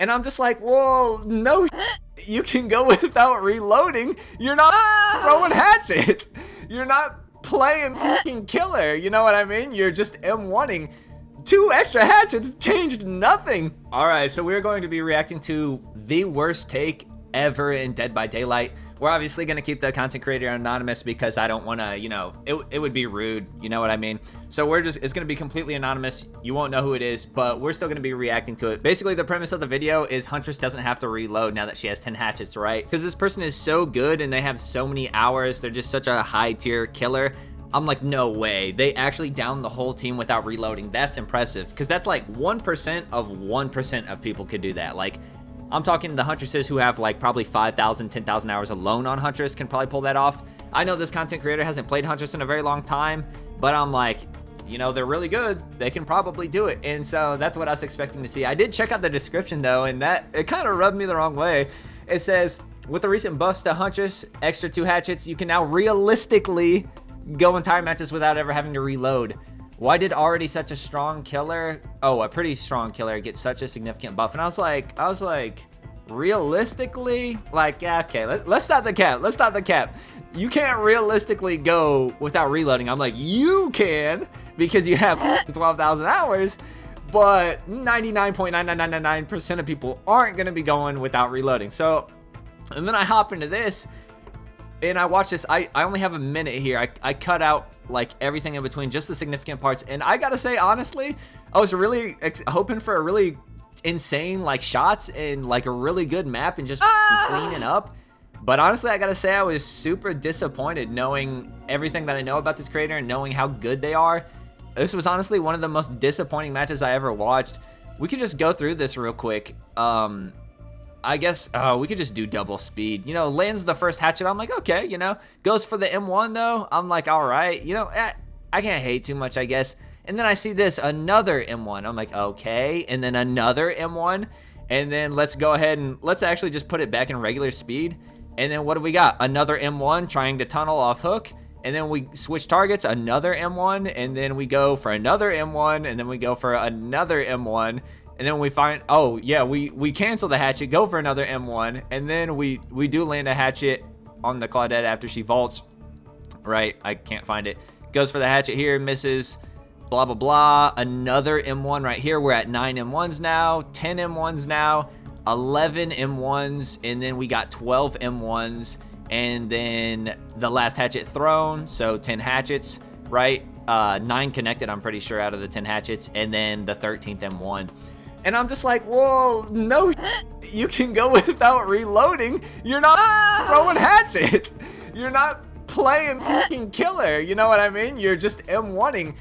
And I'm just like, whoa, no, you can go without reloading. You're not throwing hatchets. You're not playing fucking killer. You know what I mean? You're just M1ing. 2 extra hatchets changed nothing. All right, so we're going to be reacting to the worst take ever in Dead by Daylight. We're obviously going to keep the content creator anonymous because I don't want to, you know, it would be rude. You know what I mean? So it's going to be completely anonymous. You won't know who it is, but we're still going to be reacting to it. Basically, the premise of the video is Huntress doesn't have to reload now that she has 10 hatchets, right? Because this person is so good and they have so many hours. They're just such a high tier killer. I'm like, no way. They actually downed the whole team without reloading. That's impressive because that's like 1% of 1% of people could do that. Like, I'm talking the Huntresses who have like probably 5,000, 10,000 hours alone on Huntress can probably pull that off. I know this content creator hasn't played Huntress in a very long time, but I'm like, you know, they're really good. They can probably do it. And so that's what I was expecting to see. I did check out the description though, and it kind of rubbed me the wrong way. It says, with the recent buffs to Huntress, extra 2 hatchets, you can now realistically go entire matches without ever having to reload. Why did already such a strong killer, a pretty strong killer, get such a significant buff? And I was like, realistically, like, yeah, okay, let's stop the cap. Let's stop the cap. You can't realistically go without reloading. I'm like, you can because you have 12,000 hours, but 99.99999% of people aren't going to be going without reloading. So, and then I hop into this and I watch this. I only have a minute here. I cut out like everything in between, just the significant parts. And I gotta say, honestly, I was really hoping for a really insane like shots and like a really good map and just cleaning up. But honestly, I gotta say I was super disappointed knowing everything that I know about this creator and knowing how good they are. This was honestly one of the most disappointing matches I ever watched. We could just go through this real quick. I guess we could just do double speed. You know, lands the first hatchet. I'm like, okay, you know, goes for the M1 though. I'm like, all right, you know, I can't hate too much, I guess. And then I see this, another M1. I'm like, okay. And then another M1. And then let's go ahead and let's actually just put it back in regular speed. And then what do we got? Another M1 trying to tunnel off hook. And then we switch targets, another M1. And then we go for another M1. And then we go for another M1. And then we find, oh yeah, we cancel the hatchet, go for another M1, and then we do land a hatchet on the Claudette after she vaults. Right, I can't find it. Goes for the hatchet here, misses, blah, blah, blah. Another M1 right here. We're at 9 M1s now, 10 M1s now, 11 M1s, and then we got 12 M1s, and then the last hatchet thrown, so 10 hatchets, right? 9 connected, I'm pretty sure, out of the 10 hatchets, and then the 13th M1. And I'm just like, whoa, no, you can go without reloading. You're not throwing hatchets. You're not playing fucking killer. You know what I mean? You're just M1ing.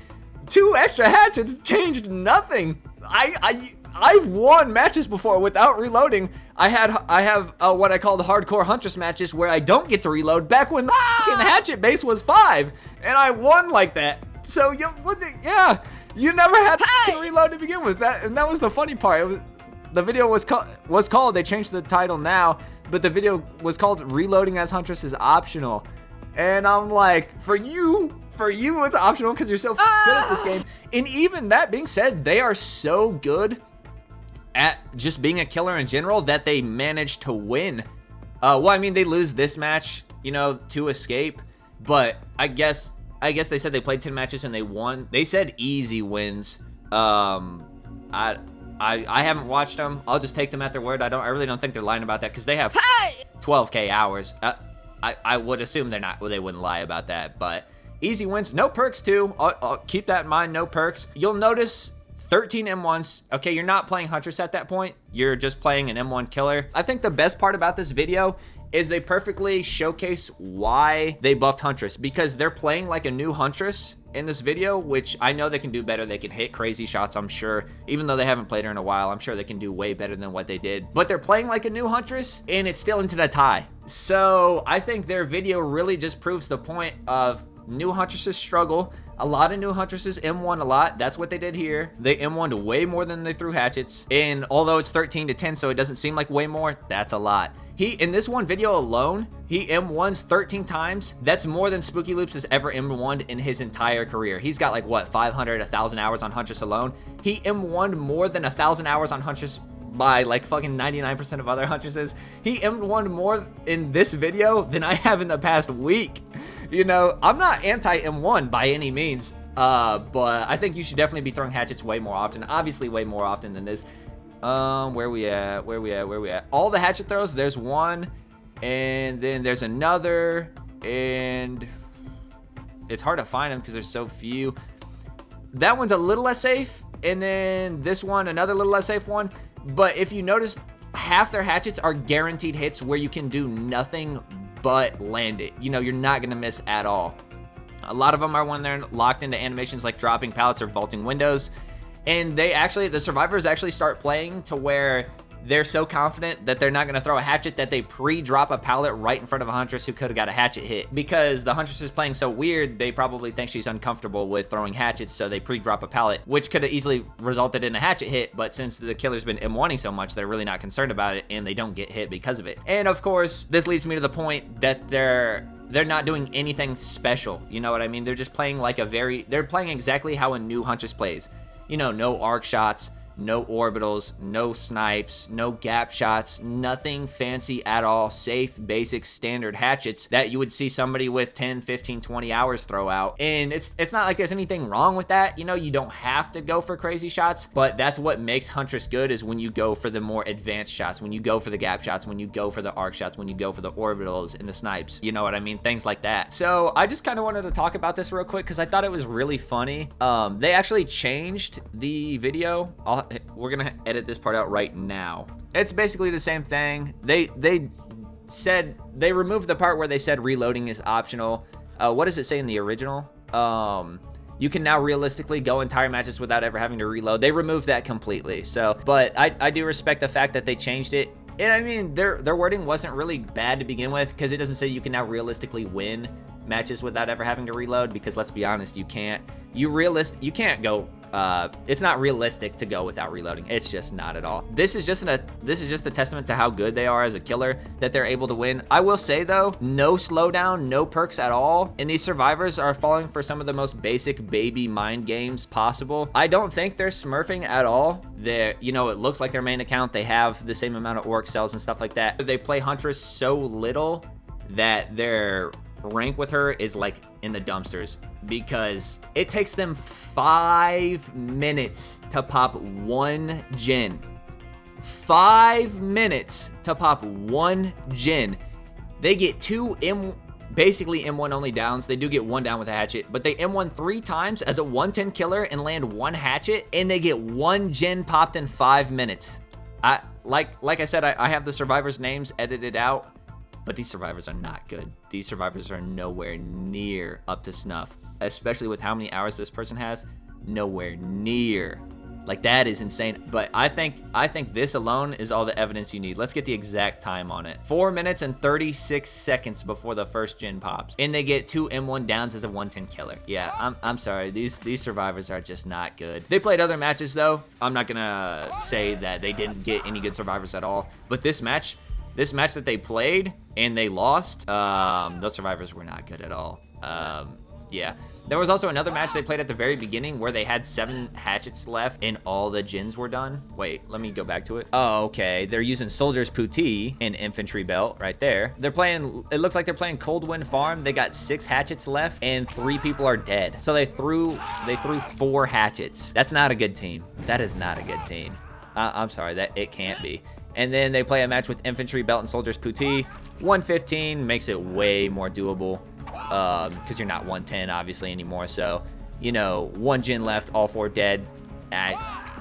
2 extra hatchets changed nothing. I've won matches before without reloading. I have what I call the hardcore Huntress matches where I don't get to reload back when the fucking hatchet base was 5, and I won like that. So yeah. You never had to reload to begin with. And that was the funny part. The video was called, they changed the title now, but the video was called Reloading as Huntress is Optional. And I'm like, for you it's optional because you're so good at this game. And even that being said, they are so good at just being a killer in general that they managed to win. Well, I mean, they lose this match, you know, to escape, but I guess they said they played 10 matches and they won. They said easy wins. I haven't watched them. I'll just take them at their word. I really don't think they're lying about that because they have 12K hours. I would assume they wouldn't lie about that, but easy wins. No perks too. I'll keep that in mind. No perks. You'll notice 13 M1s. Okay, you're not playing Huntress at that point. You're just playing an M1 killer. I think the best part about this video is they perfectly showcase why they buffed Huntress, because they're playing like a new Huntress in this video, which I know they can do better. They can hit crazy shots, I'm sure. Even though they haven't played her in a while, I'm sure they can do way better than what they did. But they're playing like a new Huntress, and it's still into the tie. So I think their video really just proves the point of new Huntresses struggle. A lot of new Huntresses M1 a lot. That's what they did here. They M1'd way more than they threw hatchets. And although it's 13 to 10, so it doesn't seem like way more, that's a lot. In this one video alone, he M1s 13 times. That's more than Spooky Loops has ever M1'd in his entire career. He's got like, what, 500, 1,000 hours on Huntress alone. He M1'd more than 1,000 hours on Huntress by like fucking 99% of other Huntresses. He M1 more in this video than I have in the past week. You know, I'm not anti M1 by any means, but I think you should definitely be throwing hatchets way more often. Obviously way more often than this. Where we at? All the hatchet throws, there's one, and then there's another, and it's hard to find them because there's so few. That one's a little less safe, and then this one, another little less safe one. But if you notice, half their hatchets are guaranteed hits where you can do nothing but land it. You know, you're not gonna miss at all. A lot of them are when they're locked into animations like dropping pallets or vaulting windows. And the survivors actually start playing to where they're so confident that they're not going to throw a hatchet that they pre-drop a pallet right in front of a Huntress who could have got a hatchet hit. Because the Huntress is playing so weird, they probably think she's uncomfortable with throwing hatchets, so they pre-drop a pallet, which could have easily resulted in a hatchet hit, but since the killer's been M1ing so much, they're really not concerned about it, and they don't get hit because of it. And of course, this leads me to the point that they're not doing anything special, you know what I mean? They're just playing like they're playing exactly how a new Huntress plays. You know, no arc shots, no orbitals, no snipes, no gap shots, nothing fancy at all. Safe, basic, standard hatchets that you would see somebody with 10, 15, 20 hours throw out. And it's not like there's anything wrong with that. You know, you don't have to go for crazy shots, but that's what makes Huntress good, is when you go for the more advanced shots, when you go for the gap shots, when you go for the arc shots, when you go for the orbitals and the snipes. You know what I mean? Things like that. So I just kind of wanted to talk about this real quick because I thought it was really funny. They actually changed the video. We're gonna edit this part out right now. It's basically the same thing. They said they removed the part where they said reloading is optional. What does it say in the original? You can now realistically go entire matches without ever having to reload. They removed that completely. So, but I do respect the fact that they changed it. And I mean, their wording wasn't really bad to begin with, because it doesn't say you can now realistically win matches without ever having to reload, because let's be honest, you can't. You can't go. It's not realistic to go without reloading. It's just not at all. This is just a testament to how good they are as a killer, that they're able to win. I will say though, no slowdown, no perks at all, and these survivors are falling for some of the most basic baby mind games possible. I don't think they're smurfing at all. You know, it looks like their main account, they have the same amount of orc cells and stuff like that. They play Huntress so little that their rank with her is like in the dumpsters, because it takes them 5 minutes to pop one gen. 5 minutes to pop one gen. They get basically M1 only downs. They do get one down with a hatchet, but they M1 3 times as a 110 killer and land one hatchet, and they get one gen popped in 5 minutes. Like I said, I have the survivors' names edited out, but these survivors are not good. These survivors are nowhere near up to snuff, especially with how many hours this person has. Nowhere near. Like, that is insane. But I think this alone is all the evidence you need. Let's get the exact time on it. 4 minutes and 36 seconds before the first gen pops, and they get 2 M1 downs as a 110 killer. Yeah, I'm sorry. These survivors are just not good. They played other matches though. I'm not gonna say that they didn't get any good survivors at all, but this match that they played and they lost, those survivors were not good at all. Yeah. There was also another match they played at the very beginning where they had 7 hatchets left and all the gens were done. Wait, let me go back to it. Oh, okay. They're using Soldier's Putty and Infantry Belt right there. They're playing, it looks like they're playing Cold Wind Farm. They got 6 hatchets left and 3 people are dead. So they threw 4 hatchets. That's not a good team. That is not a good team. I'm sorry, that it can't be. And then they play a match with Infantry Belt and Soldier's Putty. 115 makes it way more doable, because you're not 110 obviously anymore. So, you know, 1 gen left, all 4 dead.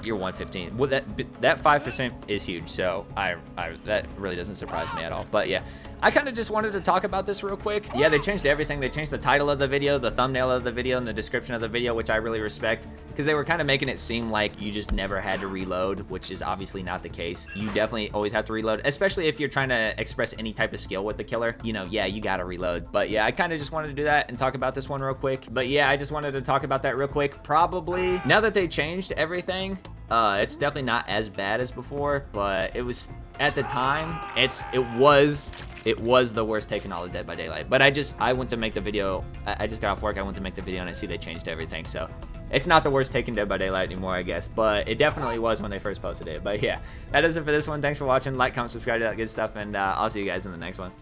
You're 115. Well, that 5% is huge. So that really doesn't surprise me at all. But yeah, I kind of just wanted to talk about this real quick. Yeah, they changed everything. They changed the title of the video, the thumbnail of the video, and the description of the video, which I really respect, because they were kind of making it seem like you just never had to reload, which is obviously not the case. You definitely always have to reload, especially if you're trying to express any type of skill with the killer. You know, yeah, you gotta reload. But yeah, I kind of just wanted to do that and talk about this one real quick. But yeah, I just wanted to talk about that real quick. Probably now that they changed everything, it's definitely not as bad as before, but it was at the time. It was the worst taking all of Dead by Daylight. But I went to make the video. I just got off work. I went to make the video and I see they changed everything. So It's not the worst Taken Dead by Daylight anymore, I guess, but it definitely was when they first posted it. But yeah, that is it for this one. Thanks for watching. Like, comment, subscribe to that good stuff, and I'll see you guys in the next one.